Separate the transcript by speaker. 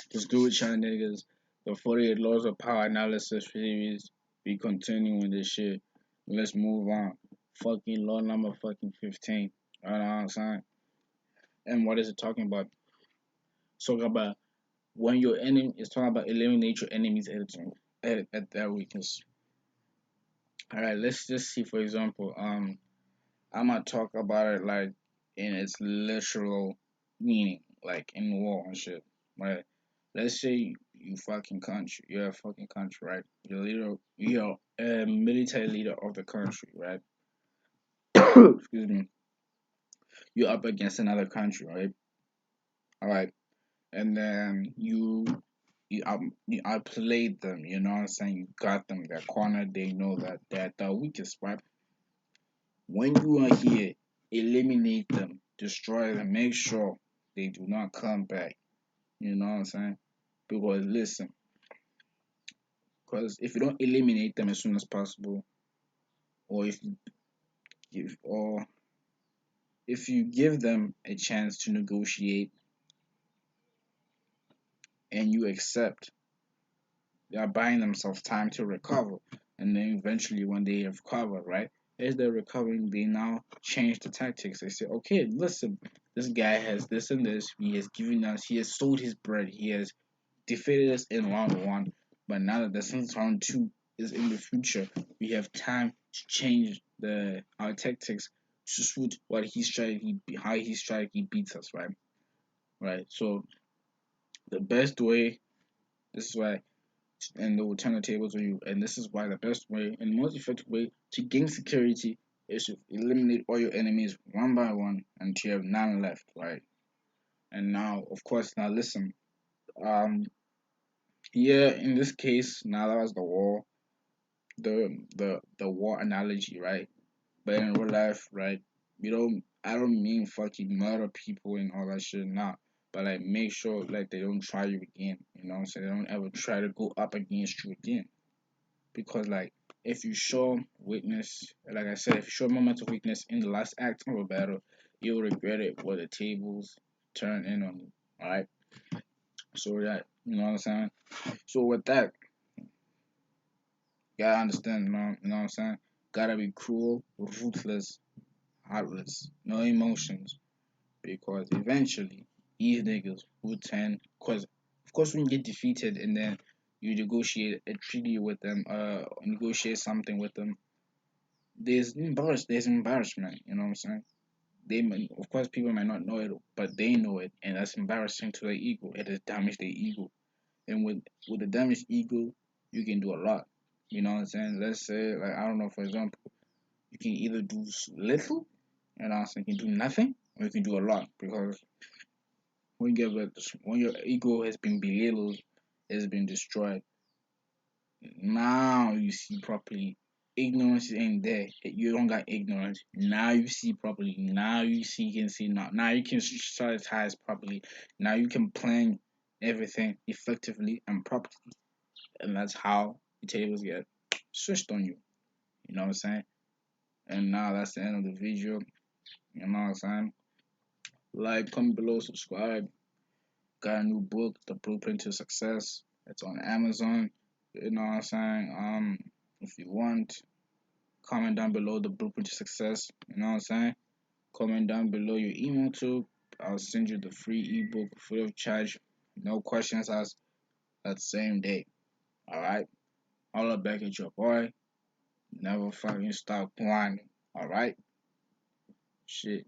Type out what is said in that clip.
Speaker 1: Just do it, y'all niggas. The 48 Laws of Power Analysis series. We continuing this shit. Let's move on. Fucking law number fucking 15. You know what I'm saying? And what is it talking about? It's talking about when your enemy is talking about eliminate your enemies at their weakness. Alright, let's just see for example, I'm gonna talk about it like in its literal meaning, like in war and shit. Right? Let's say you fucking country, you're a fucking country, right? You're a military leader of the country, right? Excuse me. You're up against another country, right? All right, and then you outplayed them. You know what I'm saying? You got them. They're cornered. They know that they're the weakest, right? When you are here, eliminate them, destroy them, make sure they do not come back. You know what I'm saying? Because listen, because if you don't eliminate them as soon as possible, or or if you give them a chance to negotiate and you accept, they are buying themselves time to recover, and then eventually when they have recovered, right? As they're recovering, they now change the tactics. They say, okay, listen, this guy has this and this. He has given us. He has sold his bread. He has defeated us in round one, but now that the since round two is in the future, we have time to change the our tactics to suit what his strategy, how his strategy beats us, right? Right. So the best way, this is why, and they will turn the tables on you, and this is why the best way and most effective way to gain security is to eliminate all your enemies one by one until you have none left, right? And now, of course, now listen. Um, yeah, in this case, now that was the war, the war analogy, right? But in real life, right? We don't. I don't mean fucking murder people and all that shit, nah. But like, make sure like they don't try you again. You know what I'm saying? They don't ever try to go up against you again. Because like, if you show weakness, like I said, if you show a moment of weakness in the last act of a battle, you'll regret it when the tables turn in on you. All right. So that you know what I'm saying. So with that, you gotta understand. You know what I'm saying. Gotta be cruel, ruthless, heartless, no emotions, because eventually these niggas will turn. Cause of course when you get defeated and then you negotiate a treaty with them, negotiate something with them, there's embarrassment. You know what I'm saying? Of course people might not know it, but they know it, and that's embarrassing to their ego. It has damaged their ego, and with the damaged ego, you can do a lot. You know what I'm saying? Let's say like I don't know, for example, you can either do little, and also you can do nothing, or you can do a lot because when your ego has been belittled, has been destroyed, now you see properly. Ignorance ain't there. You don't got ignorance. Now you see properly. Now you can see now. Now you can strategize properly. Now you can plan everything effectively and properly. And that's how the tables get switched on you. You know what I'm saying? And now that's the end of the video. You know what I'm saying? Like, comment below, subscribe. Got a new book, The Blueprint to Success. It's on Amazon. You know what I'm saying? If you want, comment down below the blueprint to success. You know what I'm saying? Comment down below your email too. I'll send you the free ebook free of charge. No questions asked that same day. Alright? Holla back at your boy. Never fucking stop whining. Alright? Shit.